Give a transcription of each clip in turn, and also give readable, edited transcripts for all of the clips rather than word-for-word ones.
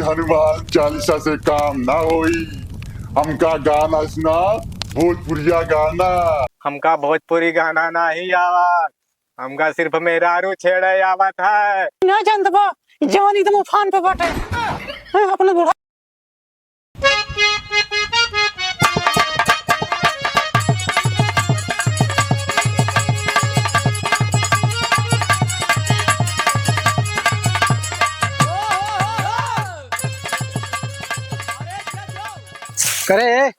हनुमान चालीसा से काम ना होई। हमका गाना सुना, भोजपुरिया गाना। हमका भोजपुरी गाना नहीं आवत, हमका सिर्फ मेहरारू छेड़े आवत है। ना जानत बा जवान एकदम उफान पे बाटे। अपने बूढ़ा करे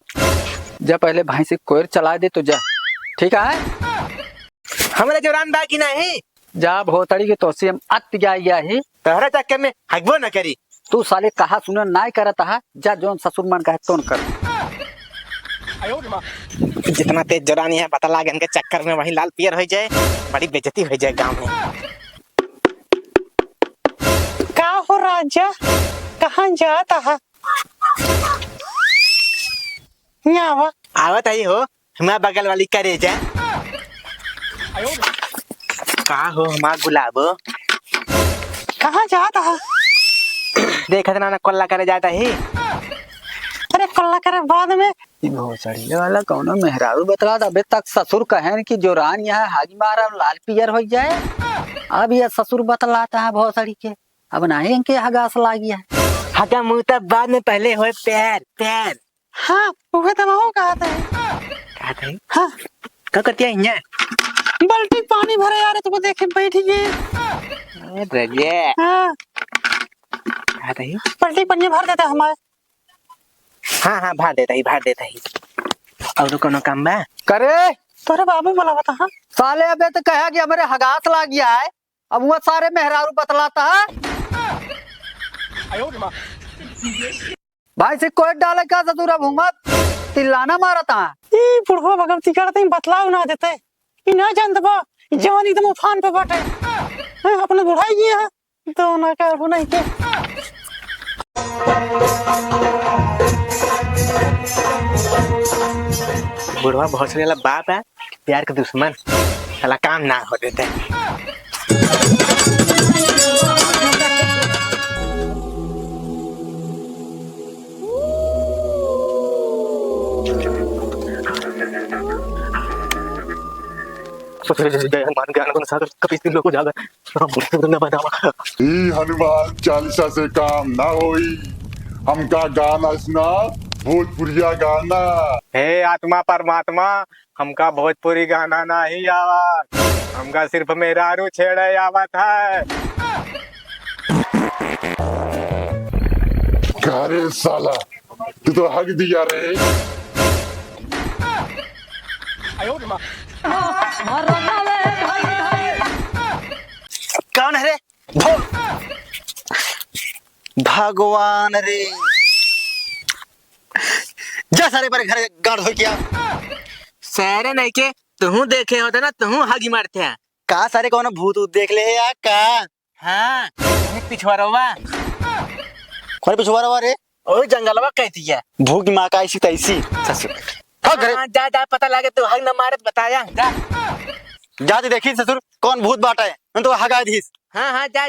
जा पहले भाई से कोयर चला दे तो जा, ठीक है। हमारे जवान बाकी नहीं जा भोतड़ी के तो से हम अत गया है। तहरा चक्कर में हगबो न करी। तू साले कहा सुन नहीं करता है, जा जोन ससुर मन कहे तोन कर। जितना तेज जवानी है पता लागे इनके चक्कर में वही लाल पियर हो जाए, बड़ी बेइज्जती हो जाए गांव में। का हो राजा, कहाँ जाता है? यहाँ आवत आई हो हमारा बगल वाली करे जा। का हो हमारा गुलाबो, कहाँ जाता है? देखत ना कोल्ला करे जाता ही। अरे कल्ला करे बाद में भोसड़ी वाला कौनो मेहरारू बतला अबे तक ससुर कहे कि जोरान यहाँ हागी मारा लाल पियर हो जाए। अब ये ससुर बतलाता है भोसड़ी के, अब नहीं इनके हगास लागी है। हगा मुँह तब बाद में पहले हो पैर पैर। हाँ वह तो वो कहते हैं। कहते हैं हाँ क्या करती है यहाँ? बाल्टी पानी भरे यार तुमको देखे बैठी है। रजे हाँ कहते हैं बाल्टी पानी भर देते हमारे। हाँ हाँ भार देता ही। और कोनो काम बा करे तोरे बाबू बोला बता। हाँ साले अबे तो कहा कि हमारे हगास लाग गया है, अब वो सारे मेहरारू बतलाता है। भाई से कोई डाले का ससुर अब हुमत तिल्लाना मारता है। ये बुढ़वा भगवती करते बतलाव ना देते। ये ना जानत बा जवान एकदम उफान पे बाटे। अपने बुढ़ाई किए है तो ना कर हो नहीं के। बुढ़वा बहुत सारे बाप है, प्यार के दुश्मन, साला काम ना हो देते। हनुमान चालीसा से काम ना होई। हमका गाना सुना, भोजपुरिया गाना। हे आत्मा परमात्मा, हमका भोजपुरी गाना नहीं आवत, हमका सिर्फ मेहरारू छेड़े आवत है। अरे साला तू तो हक दिया रे। कौन है रे? भगवान रे, जा सारे पर घर गाड़ हो क्या? सारे नहीं के तू देखे होते ना, तू हागी मारते हैं का? सारे कौन भूत ऊत देख ले या का? हाँ पिछवाड़ा कौन पिछवाड़ा रे? ओ जंगलवा कहती है भूख माँ का ऐसी तैसी ससुर। हाँ, जा पता लगे तो हग न मारत बताया। जा देखी ससुर कौन भूत बाटा है तो हगा दीस। हाँ जा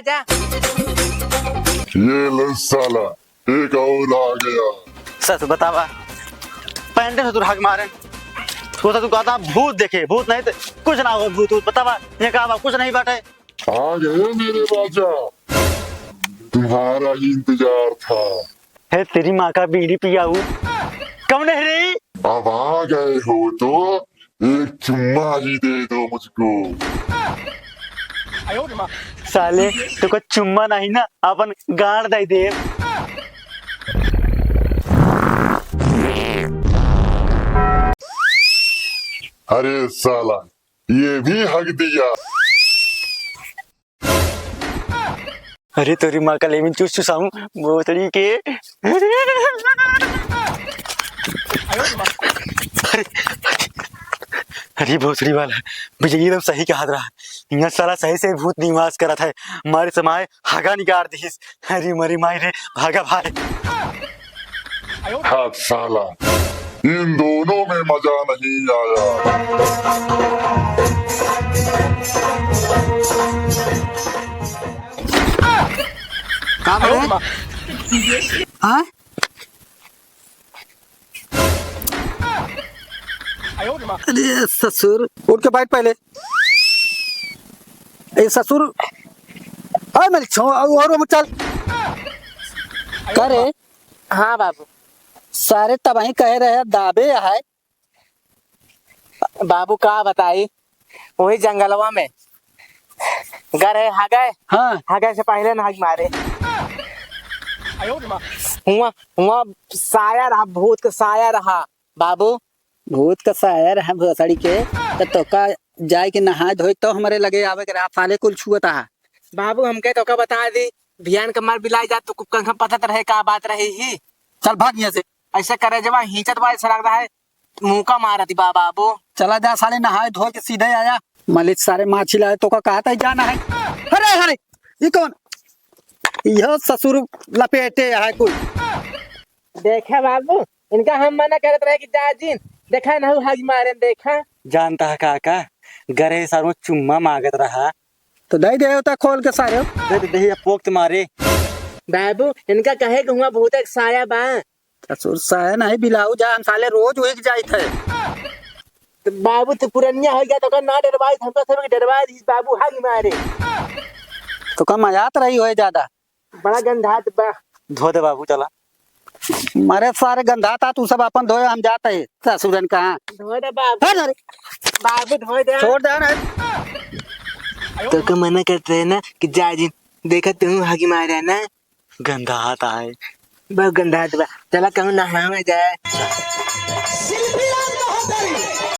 ये ले साला एक और आ गया। ससुर बतावा पहनते ससुर हग मारे तो ससुर कहता भूत देखे, भूत नहीं तो कुछ ना हो। भूत बतावा ये कहा कुछ नहीं बाटे। आ गए मेरे राजा, तुम्हारा ही इंतजार था। है तेरी माँ का बीड़ी पियाऊ कौन है रे? अब आ गए हो तो एक चुम्मा ही दे दो मुझको। साले तो को चुम्मा नहीं ना अपन गाड़ दे दे। अरे साला ये भी हक दिया। अरे तेरी माँ का लेमन चूस चुसाऊं बोतली के। अरे भोसड़ी वाला बिजली एकदम सही कहा रहा। यहाँ साला सही से भूत निवास करा था, मारे समाये हागा निकाल दीस। अरे मरी माई रे भागा भाई। हाँ साला इन दोनों में मजा नहीं आया। हाँ अरे ससुर उठ के बैठ पहले। ए ससुर अरे मेरे और चल करे। हाँ बाबू। सारे तबाही कह रहे हैं दाबे है। बाबू का बताई, वही जंगलवा में घर है, हागए हाँ हागए से पहले ना मारे। हुआ हुआ साया रहा, भूत का साया रहा बाबू। भूत का साया है भोसड़ी के तो का जाए के नहा धोए तो हमारे लगे आवे के रात साले कुल छुअता है। बाबू हमके तो का बता दी, भियान कमर बिलाई जा तो कंखा पता तो रहे का बात रही ही। चल भाग यहाँ से। ऐसे करे जब हिंचत वाले ऐसा लग रहा है मुंह का मारा थी बाबू। चला जा साले नहाए धो के सीधे आया। मलिक सारे माछी लाए तो का कहा था जाना है। अरे अरे ये कौन, यह ससुर लपेटे है कोई। देखा बाबू, इनका हम मना करते रहे कि जाजिन देखा ना हागी मारे देखा। जानता है काका, गरे सारों चुम्मा मांगत रहा तो दे दे होता खोल के सारे। दे दे पोक्त मारे। बाबू इनका कहे कि हुआ भूत एक साया बा। ससुर साया नहीं बिलाऊ जा, हम साले रोज उग जाए थे। तो बाबू तो पुरनिया हो गया तो का ना डरवाई, हमको सब डरवा दी बाबू हागी मारे। तो कम आयात रही हो ज्यादा। बड़ा गंधात बा। धो दे बाबू चला। मारे सारे गंधा था तू सब अपन धोए हम जाते है ससुरन कहाँ। धो दे बाबू, अरे बाबू धो दे। छोड़ दे ना। तो का मना करते है ना कि जाजिन देखा तू हागी मारे ना। गंदा आता है। बहुत गंधात बा, चला कहूँ नहावे जाए। सिल्विया